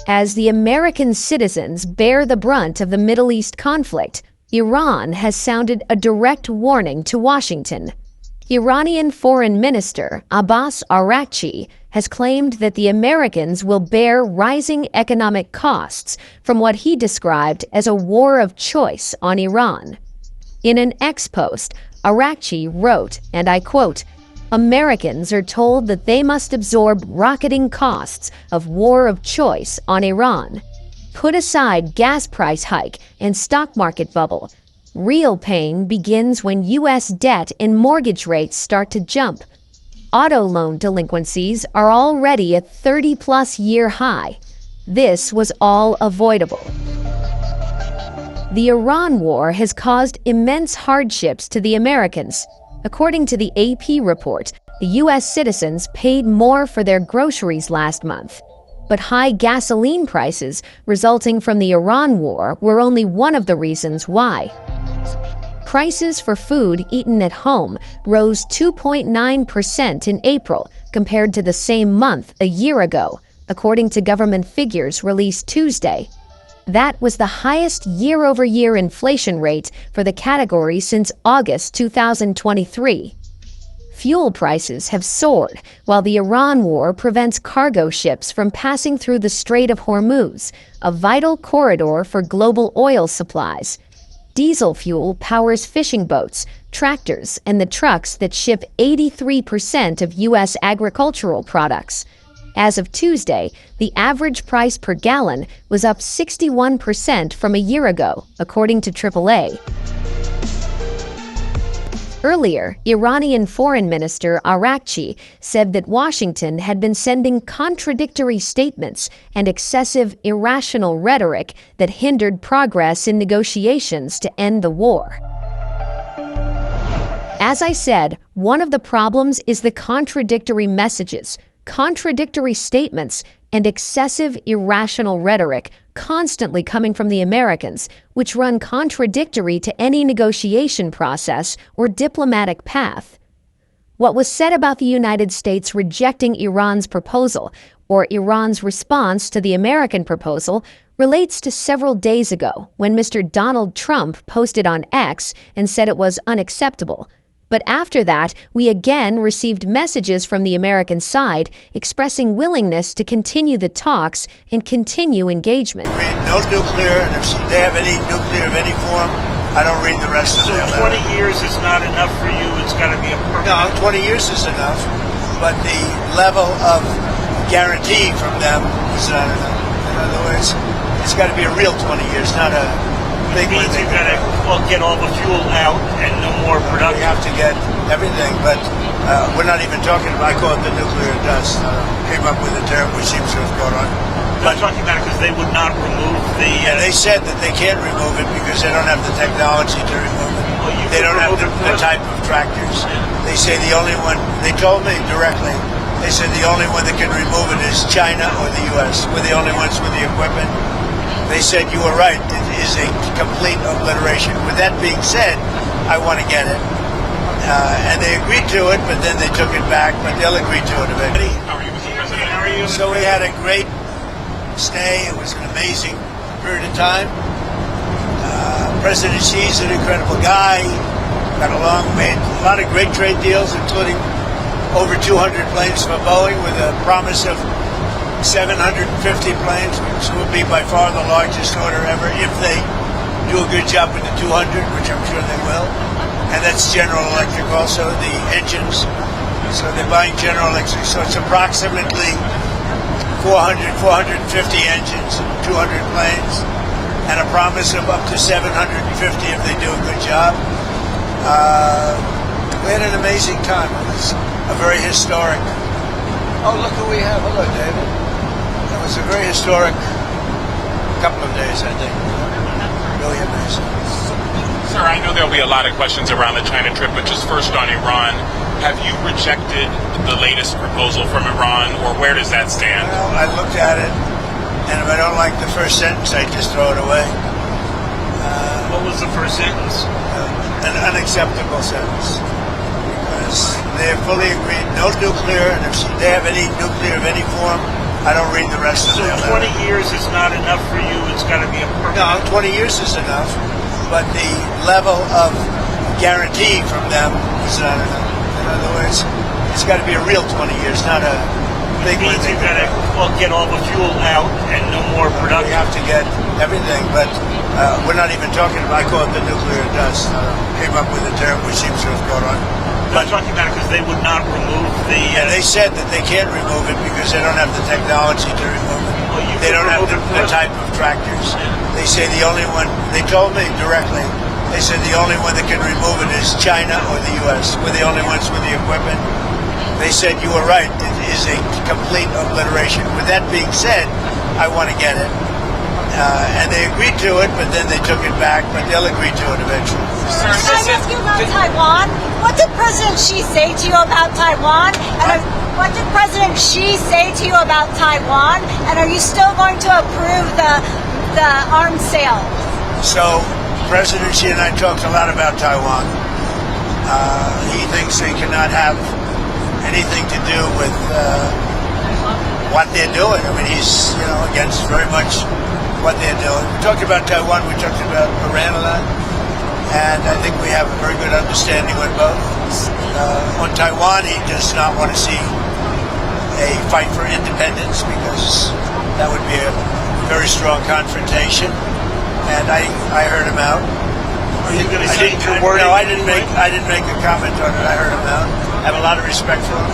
As the American citizens bear the brunt of the Middle East conflict, Iran has sounded a direct warning to Washington. Iranian Foreign Minister Abbas Araghchi has claimed that the Americans will bear rising economic costs from what he described as a war of choice on Iran. In an X post, Araghchi wrote, and I quote, "Americans are told that they must absorb rocketing costs of war of choice on Iran. Put aside gas price hike and stock market bubble. Real pain begins when U.S. debt and mortgage rates start to jump. Auto loan delinquencies are already at 30-plus year high. This was all avoidable." The Iran war has caused immense hardships to the Americans. According to the AP report, the U.S. citizens paid more for their groceries last month. But high gasoline prices resulting from the Iran war were only one of the reasons why. Prices for food eaten at home rose 2.9% in April compared to the same month a year ago, according to government figures released Tuesday. That was the highest year-over-year inflation rate for the category since August 2023. Fuel prices have soared, while the Iran war prevents cargo ships from passing through the Strait of Hormuz, a vital corridor for global oil supplies. Diesel fuel powers fishing boats, tractors, and the trucks that ship 83% of U.S. agricultural products. As of Tuesday, the average price per gallon was up 61% from a year ago, according to AAA. Earlier, Iranian Foreign Minister Araghchi said that Washington had been sending contradictory statements and excessive, irrational rhetoric that hindered progress in negotiations to end the war. As I said, one of the problems is the contradictory messages, contradictory statements, and excessive, irrational rhetoric constantly coming from the Americans, which run contradictory to any negotiation process or diplomatic path. What was said about the United States rejecting Iran's proposal, or Iran's response to the American proposal, relates to several days ago when Mr. Donald Trump posted on X and said it was unacceptable. But after that, we again received messages from the American side expressing willingness to continue the talks and continue engagement. Read no nuclear, and if they have any nuclear of any form, I don't read the rest of it. So 20 years is not enough for you, it's got to be a permanent... No, 20 years is enough, but the level of guarantee from them is not enough. In other words, it's got to be a real 20 years, not a... It means you've got to get all the fuel out and no more production. We have to get everything, but we're not even talking about, I call it the nuclear dust. Came up with a term which seems to have gone on. But I'm talking about it because they would not remove the... And they said that they can't remove it because they don't have the technology to remove it. Well, they don't have the type of tractors. They say the only one, they told me directly, they said the only one that can remove it is China or the U.S. We're the only ones with the equipment. They said, you were right, it is a complete obliteration. With that being said, I want to get it. And they agreed to it, but then they took it back, but they'll agree to it eventually. How are you, Mr. President? How are you? So we had a great stay. It was an amazing period of time. President Xi's an incredible guy. Got along, made a lot of great trade deals, including over 200 planes for Boeing with a promise of 750 planes, which will be by far the largest order ever if they do a good job with the 200, which I'm sure they will. And that's General Electric also, the engines. So they're buying General Electric. So it's approximately 450 engines, 200 planes, and a promise of up to 750 if they do a good job. We had an amazing time. It was a very historic. Oh, look who we have. Hello, David. It was a very historic couple of days, I think. Really amazing. Sir, I know there'll be a lot of questions around the China trip, but just first on Iran, have you rejected the latest proposal from Iran, or where does that stand? Well, I looked at it, and if I don't like the first sentence, I just throw it away. What was the first sentence? An unacceptable sentence. Because they're fully agreed, no nuclear, and if they have any nuclear of any form, I don't read the rest of So their 20 letter. years is not enough for you. It's got to be a permanent. No, 20 years is enough, but the level of guarantee from them is not enough. In other words, it's got to be a real 20 years, not a big one. Means you got to get all the fuel out and no more We production. have to get everything, but we're not even talking about, I call it the nuclear dust. Came up with a term which seems to have caught on. I'm not talking about it because they would not remove the. And they said that they can't remove it because they don't have the technology to remove it. Well, you They could don't have remove the it type of tractors. They say the only one, they told me directly, they said the only one that can remove it is China or the U.S. We're the only ones with the equipment. They said you were right. It is a complete obliteration. With that being said, I want to get it. And they agreed to it, but then they took it back, but they'll agree to it eventually. Can I ask you about Taiwan? What did President Xi say to you about Taiwan? And what did President Xi say to you about Taiwan? And are you still going to approve the arms sale? So President Xi and I talked a lot about Taiwan. He thinks they cannot have anything to do with what they're doing. I mean, he's against very much what they're doing. We talked about Taiwan. We talked about Iran a lot, and I think we have a very good understanding with both. On Taiwan, he does not want to see a fight for independence because that would be a very strong confrontation. And I heard him out. Are you going to I change didn't, your wording? no, I didn't make a comment on it. I heard him out. I have a lot of respect for him.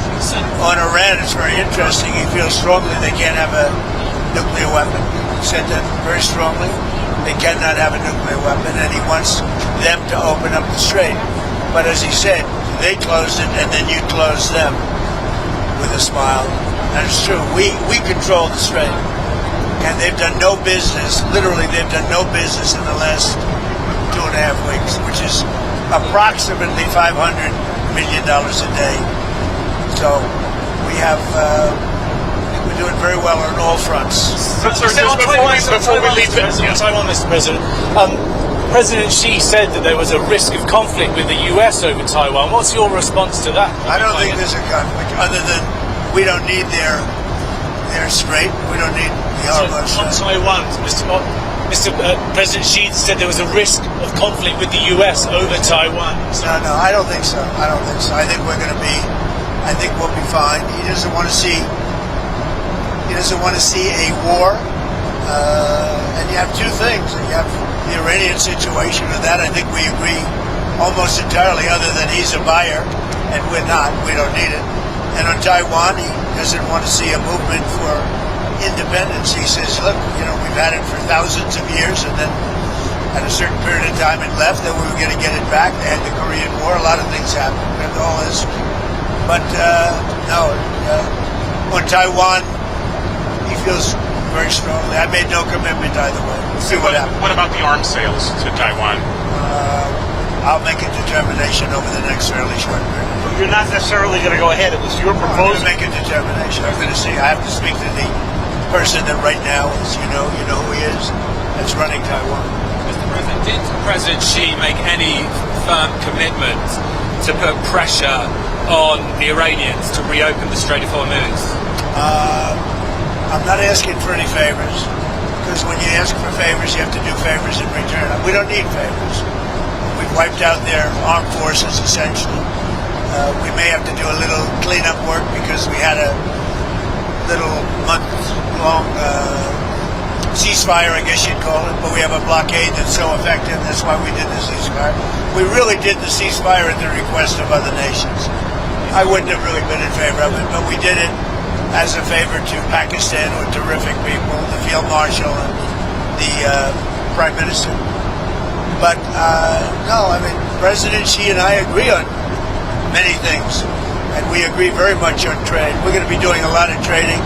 On Iran, it's very interesting. He feels strongly they can't have a nuclear weapon. He said that very strongly. They cannot have a nuclear weapon, and he wants them to open up the strait. But as he said, they closed it, and then you closed them with a smile. And it's true. We control the strait. And they've done no business, literally they've done no business in the last 2.5 weeks, which is approximately $500 million a day. So we have, we're doing very well on all fronts. Sir, just before we leave Taiwan, Mr. President. President Xi said that there was a risk of conflict with the US over Taiwan. What's your response to that? I don't think there's a conflict, other than we don't need their strait. We don't need the Hormuz On Strait. Taiwan, Mr. President Xi said there was a risk of conflict with the US over Taiwan. No, I don't think so. I think we're going to be. I think we'll be fine. He doesn't want to see. He doesn't want to see a war. And you have two things. You have the Iranian situation, and that I think we agree almost entirely. Other than he's a buyer, and we're not. We don't need it. And on Taiwan, he doesn't want to see a movement for independence. He says, look, we've had it for thousands of years, and then at a certain period of time it left, and we were going to get it back. They had the Korean War. A lot of things happened. We have all this. But, no, on Taiwan, he feels very strongly. I made no commitment either way. We'll see what happens. What about the arms sales to Taiwan? I'll make a determination over the next fairly short period. You're not necessarily going to go ahead. It was your I'm going proposal. to make a determination. I'm going to see. I have to speak to the person that right now is, you know who he is, that's running Taiwan. Mr. President, did President Xi make any firm commitment to put pressure on the Iranians to reopen the Strait of Hormuz? I'm not asking for any favors, because when you ask for favors, you have to do favors in return. We don't need favors. We've wiped out their armed forces, essentially. We may have to do a little cleanup work because we had a little month-long ceasefire, I guess you'd call it, but we have a blockade that's so effective. That's why we did the ceasefire. We really did the ceasefire at the request of other nations. I wouldn't have really been in favor of it, but we did it as a favor to Pakistan, with terrific people, the Field Marshal and the Prime Minister. But no, I mean, President Xi and I agree on many things, and we agree very much on trade. We're going to be doing a lot of trading.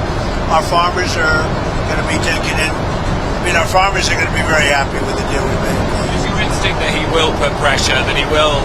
Our farmers are going to be taking in. I mean, our farmers are going to be very happy with the deal we made. Is your instinct that he will put pressure, that he will